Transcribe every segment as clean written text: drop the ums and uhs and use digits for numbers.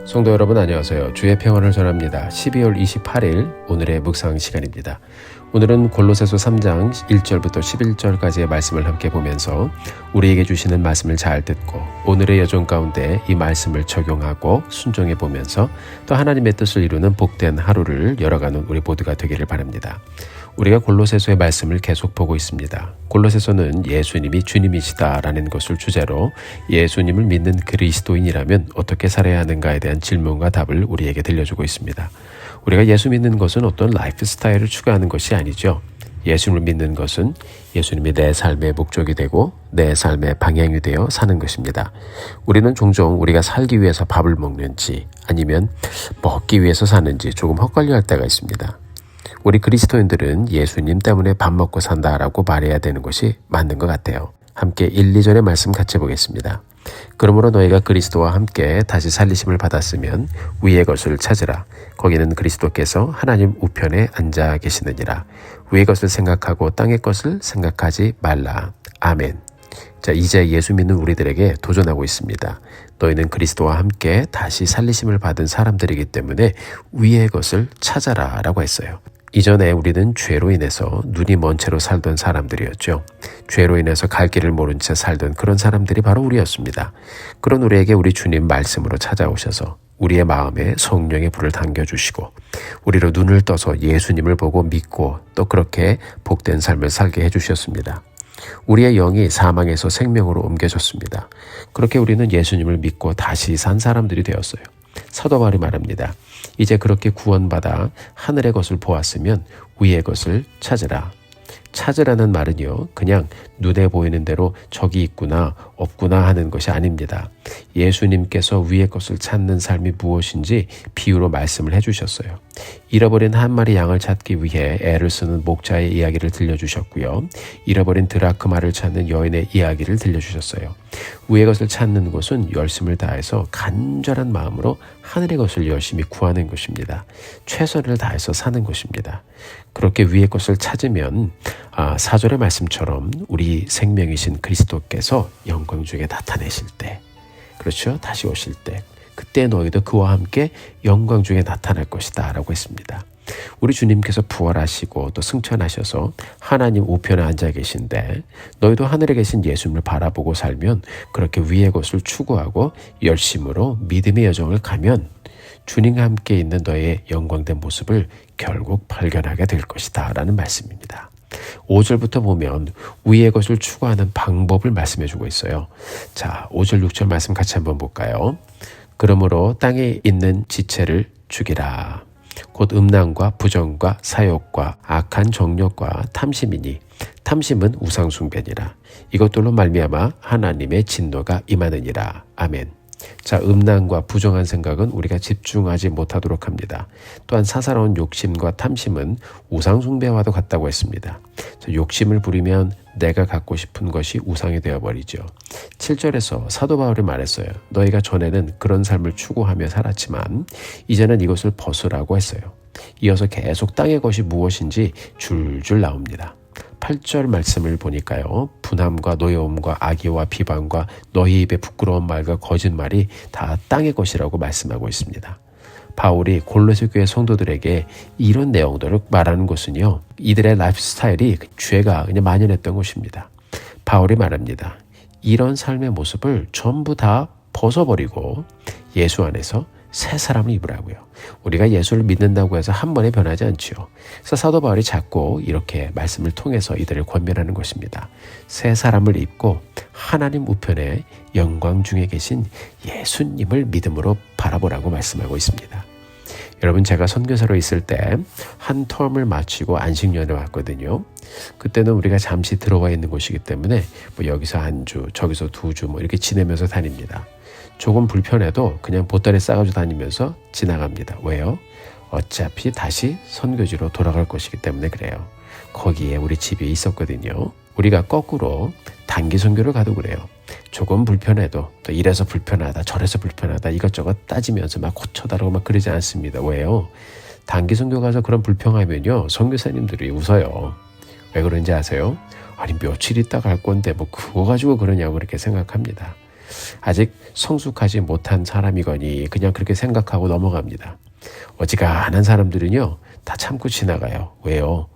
성도 여러분 안녕하세요. 주의 평안을 전합니다. 12월 28일 오늘의 묵상 시간입니다. 오늘은 골로새서 3장 1절부터 11절까지의 말씀을 함께 보면서 우리에게 주시는 말씀을 잘 듣고 오늘의 여정 가운데 이 말씀을 적용하고 순종해 보면서 또 하나님의 뜻을 이루는 복된 하루를 열어가는 우리 모두가 되기를 바랍니다. 우리가 골로새서의 말씀을 계속 보고 있습니다. 골로새서는 예수님이 주님이시다라는 것을 주제로 예수님을 믿는 그리스도인이라면 어떻게 살아야 하는가에 대한 질문과 답을 우리에게 들려주고 있습니다. 우리가 예수 믿는 것은 어떤 라이프 스타일을 추구하는 것이 아니죠. 예수님을 믿는 것은 예수님이 내 삶의 목적이 되고 내 삶의 방향이 되어 사는 것입니다. 우리는 종종 우리가 살기 위해서 밥을 먹는지 아니면 먹기 위해서 사는지 조금 헛갈려 할 때가 있습니다. 우리 그리스도인들은 예수님 때문에 밥 먹고 산다라고 말해야 되는 것이 맞는 것 같아요. 함께 1, 2절의 말씀 같이 보겠습니다. 그러므로 너희가 그리스도와 함께 다시 살리심을 받았으면 위의 것을 찾으라. 거기는 그리스도께서 하나님 우편에 앉아 계시느니라. 위의 것을 생각하고 땅의 것을 생각하지 말라. 아멘. 자, 이제 예수 믿는 우리들에게 도전하고 있습니다. 너희는 그리스도와 함께 다시 살리심을 받은 사람들이기 때문에 위의 것을 찾아라 라고 했어요. 이전에 우리는 죄로 인해서 눈이 먼 채로 살던 사람들이었죠. 죄로 인해서 갈 길을 모른 채 살던 그런 사람들이 바로 우리였습니다. 그런 우리에게 우리 주님 말씀으로 찾아오셔서 우리의 마음에 성령의 불을 당겨주시고 우리로 눈을 떠서 예수님을 보고 믿고 또 그렇게 복된 삶을 살게 해주셨습니다. 우리의 영이 사망에서 생명으로 옮겨졌습니다. 그렇게 우리는 예수님을 믿고 다시 산 사람들이 되었어요. 사도 바울이 말합니다. 이제 그렇게 구원받아 하늘의 것을 보았으면 위의 것을 찾으라. 찾으라는 말은요, 그냥 눈에 보이는 대로 저기 있구나 없구나 하는 것이 아닙니다. 예수님께서 위의 것을 찾는 삶이 무엇인지 비유로 말씀을 해주셨어요. 잃어버린 한 마리 양을 찾기 위해 애를 쓰는 목자의 이야기를 들려주셨고요. 잃어버린 드라크마를 찾는 여인의 이야기를 들려주셨어요. 위의 것을 찾는 것은 열심을 다해서 간절한 마음으로 하늘의 것을 열심히 구하는 것입니다. 최선을 다해서 사는 것입니다. 그렇게 위의 것을 찾으면 4절의 말씀처럼 우리 생명이신 그리스도께서 영광 중에 나타내실 때, 그렇죠? 다시 오실 때 그때 너희도 그와 함께 영광 중에 나타날 것이다 라고 했습니다. 우리 주님께서 부활하시고 또 승천하셔서 하나님 우편에 앉아 계신데 너희도 하늘에 계신 예수님을 바라보고 살면 그렇게 위의 것을 추구하고 열심으로 믿음의 여정을 가면 주님과 함께 있는 너의 영광된 모습을 결국 발견하게 될 것이다 라는 말씀입니다. 5절부터 보면 위의 것을 추구하는 방법을 말씀해 주고 있어요. 자, 5절 6절 말씀 같이 한번 볼까요? 그러므로 땅에 있는 지체를 죽이라. 곧 음란과 부정과 사욕과 악한 정욕과 탐심이니 탐심은 우상숭배니라. 이것들로 말미암아 하나님의 진노가 임하느니라. 아멘. 자, 음란과 부정한 생각은 우리가 집중하지 못하도록 합니다. 또한 사사로운 욕심과 탐심은 우상숭배와도 같다고 했습니다. 자, 욕심을 부리면 내가 갖고 싶은 것이 우상이 되어버리죠. 7절에서 사도 바울이 말했어요. 너희가 전에는 그런 삶을 추구하며 살았지만 이제는 이것을 벗으라고 했어요. 이어서 계속 땅의 것이 무엇인지 줄줄 나옵니다. 8절 말씀을 보니까요. 분함과 노여움과 악의와 비방과 너희 입의 부끄러운 말과 거짓말이 다 땅의 것이라고 말씀하고 있습니다. 바울이 골로새 교회 성도들에게 이런 내용들을 말하는 것은요. 이들의 라이프 스타일이 죄가 그냥 만연했던 것입니다. 바울이 말합니다. 이런 삶의 모습을 전부 다 벗어버리고 예수 안에서 새 사람을 입으라고요. 우리가 예수를 믿는다고 해서 한 번에 변하지 않지요. 그래서 사도 바울이 자꾸 이렇게 말씀을 통해서 이들을 권면하는 것입니다. 새 사람을 입고 하나님 우편에 영광 중에 계신 예수님을 믿음으로 바라보라고 말씀하고 있습니다. 여러분, 제가 선교사로 있을 때 한 텀을 마치고 안식년에 왔거든요. 그때는 우리가 잠시 들어와 있는 곳이기 때문에 뭐 여기서 한 주, 저기서 2주 뭐 이렇게 지내면서 다닙니다. 조금 불편해도 그냥 보따리 싸가지고 다니면서 지나갑니다. 왜요? 어차피 다시 선교지로 돌아갈 것이기 때문에 그래요. 거기에 우리 집이 있었거든요. 우리가 거꾸로 단기 선교를 가도 그래요. 조금 불편해도 또 이래서 불편하다 저래서 불편하다 이것저것 따지면서 막 고쳐다라고 막 그러지 않습니다. 왜요? 단기 선교 가서 그런 불평하면요 선교사님들이 웃어요. 왜 그런지 아세요? 아니 며칠 있다 갈 건데 뭐 그거 가지고 그러냐고 그렇게 생각합니다. 아직 성숙하지 못한 사람이거니 그냥 그렇게 생각하고 넘어갑니다. 어지간한 사람들은요, 다 참고 지나가요. 왜요?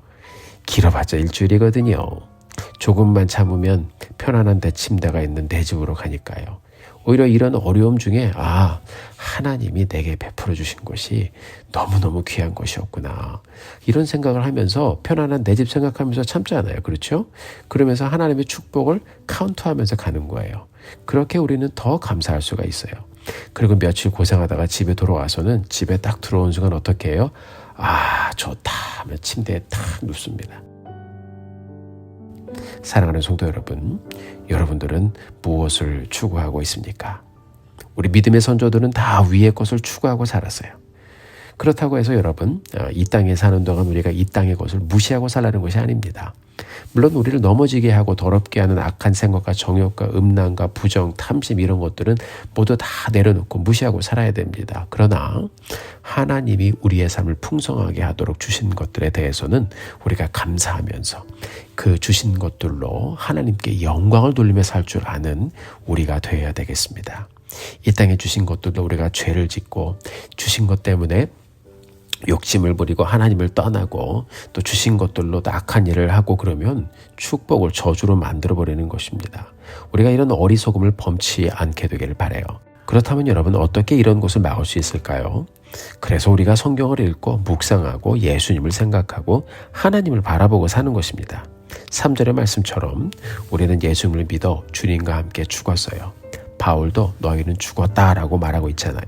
길어봤자 일주일이거든요. 조금만 참으면 편안한 침대가 있는 내 집으로 가니까요. 오히려 이런 어려움 중에 하나님이 내게 베풀어 주신 것이 너무너무 귀한 것이었구나. 이런 생각을 하면서 편안한 내 집 생각하면서 참잖아요. 그렇죠? 그러면서 하나님의 축복을 카운트하면서 가는 거예요. 그렇게 우리는 더 감사할 수가 있어요. 그리고 며칠 고생하다가 집에 돌아와서는 집에 딱 들어온 순간 어떻게 해요? 좋다 하며 침대에 탁 눕습니다. 사랑하는 성도 여러분, 여러분들은 무엇을 추구하고 있습니까? 우리 믿음의 선조들은 다 위의 것을 추구하고 살았어요. 그렇다고 해서 여러분, 이 땅에 사는 동안 우리가 이 땅의 것을 무시하고 살라는 것이 아닙니다. 물론 우리를 넘어지게 하고 더럽게 하는 악한 생각과 정욕과 음란과 부정, 탐심 이런 것들은 모두 다 내려놓고 무시하고 살아야 됩니다. 그러나 하나님이 우리의 삶을 풍성하게 하도록 주신 것들에 대해서는 우리가 감사하면서 그 주신 것들로 하나님께 영광을 돌리며 살 줄 아는 우리가 되어야 되겠습니다. 이 땅에 주신 것들도 우리가 죄를 짓고 주신 것 때문에 욕심을 부리고 하나님을 떠나고 또 주신 것들로 악한 일을 하고 그러면 축복을 저주로 만들어버리는 것입니다. 우리가 이런 어리석음을 범치 않게 되기를 바라요. 그렇다면 여러분, 어떻게 이런 것을 막을 수 있을까요? 그래서 우리가 성경을 읽고 묵상하고 예수님을 생각하고 하나님을 바라보고 사는 것입니다. 3절의 말씀처럼 우리는 예수님을 믿어 주님과 함께 죽었어요. 바울도 너희는 죽었다라고 말하고 있잖아요.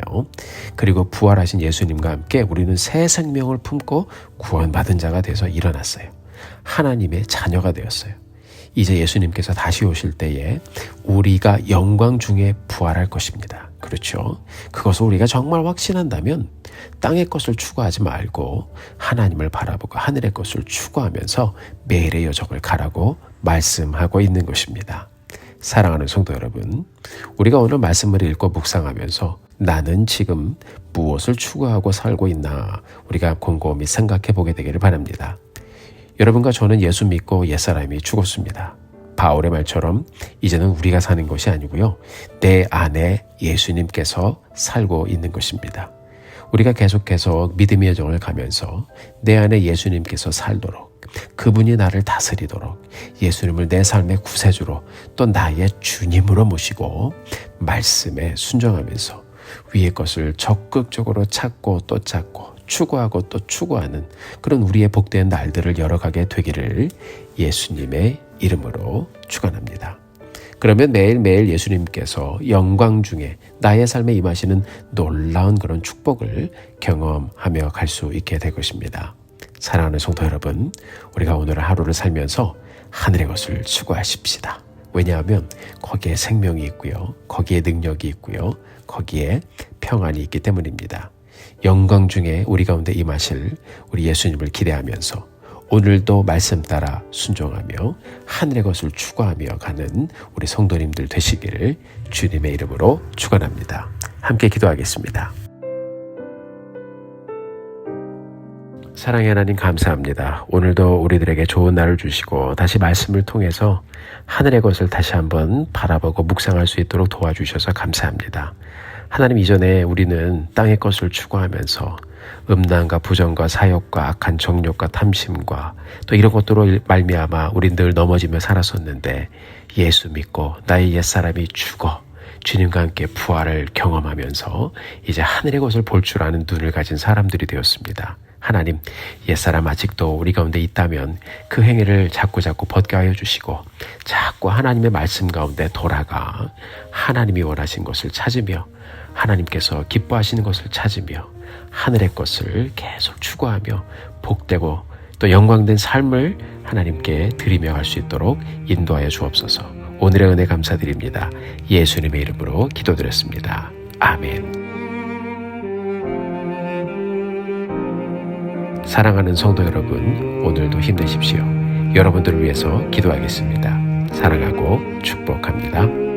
그리고 부활하신 예수님과 함께 우리는 새 생명을 품고 구원받은 자가 돼서 일어났어요. 하나님의 자녀가 되었어요. 이제 예수님께서 다시 오실 때에 우리가 영광 중에 부활할 것입니다. 그렇죠? 그것을 우리가 정말 확신한다면 땅의 것을 추구하지 말고 하나님을 바라보고 하늘의 것을 추구하면서 매일의 여정을 가라고 말씀하고 있는 것입니다. 사랑하는 성도 여러분, 우리가 오늘 말씀을 읽고 묵상하면서 나는 지금 무엇을 추구하고 살고 있나 우리가 곰곰이 생각해 보게 되기를 바랍니다. 여러분과 저는 예수 믿고 옛사람이 죽었습니다. 바울의 말처럼 이제는 우리가 사는 것이 아니고요, 내 안에 예수님께서 살고 있는 것입니다. 우리가 계속해서 믿음의 여정을 가면서 내 안에 예수님께서 살도록, 그분이 나를 다스리도록 예수님을 내 삶의 구세주로 또 나의 주님으로 모시고 말씀에 순종하면서 위의 것을 적극적으로 찾고 또 찾고 추구하고 또 추구하는 그런 우리의 복된 날들을 열어가게 되기를 예수님의 이름으로 축원합니다. 그러면 매일매일 예수님께서 영광 중에 나의 삶에 임하시는 놀라운 그런 축복을 경험하며 갈 수 있게 될 것입니다. 사랑하는 성도 여러분, 우리가 오늘 하루를 살면서 하늘의 것을 추구하십시다. 왜냐하면 거기에 생명이 있고요, 거기에 능력이 있고요, 거기에 평안이 있기 때문입니다. 영광 중에 우리 가운데 임하실 우리 예수님을 기대하면서 오늘도 말씀 따라 순종하며 하늘의 것을 추구하며 가는 우리 성도님들 되시기를 주님의 이름으로 축원합니다. 함께 기도하겠습니다. 사랑의 하나님, 감사합니다. 오늘도 우리들에게 좋은 날을 주시고 다시 말씀을 통해서 하늘의 것을 다시 한번 바라보고 묵상할 수 있도록 도와주셔서 감사합니다. 하나님, 이전에 우리는 땅의 것을 추구하면서 음란과 부정과 사욕과 악한 정욕과 탐심과 또 이런 것들로 말미암아 우린 늘 넘어지며 살았었는데 예수 믿고 나의 옛사람이 죽어 주님과 함께 부활을 경험하면서 이제 하늘의 것을 볼 줄 아는 눈을 가진 사람들이 되었습니다. 하나님, 옛사람 아직도 우리 가운데 있다면 그 행위를 자꾸 벗게 하여 주시고 자꾸 하나님의 말씀 가운데 돌아가 하나님이 원하신 것을 찾으며 하나님께서 기뻐하시는 것을 찾으며 하늘의 것을 계속 추구하며 복되고 또 영광된 삶을 하나님께 드리며 갈 수 있도록 인도하여 주옵소서. 오늘의 은혜 감사드립니다. 예수님의 이름으로 기도드렸습니다. 아멘. 사랑하는 성도 여러분, 오늘도 힘내십시오. 여러분들을 위해서 기도하겠습니다. 사랑하고 축복합니다.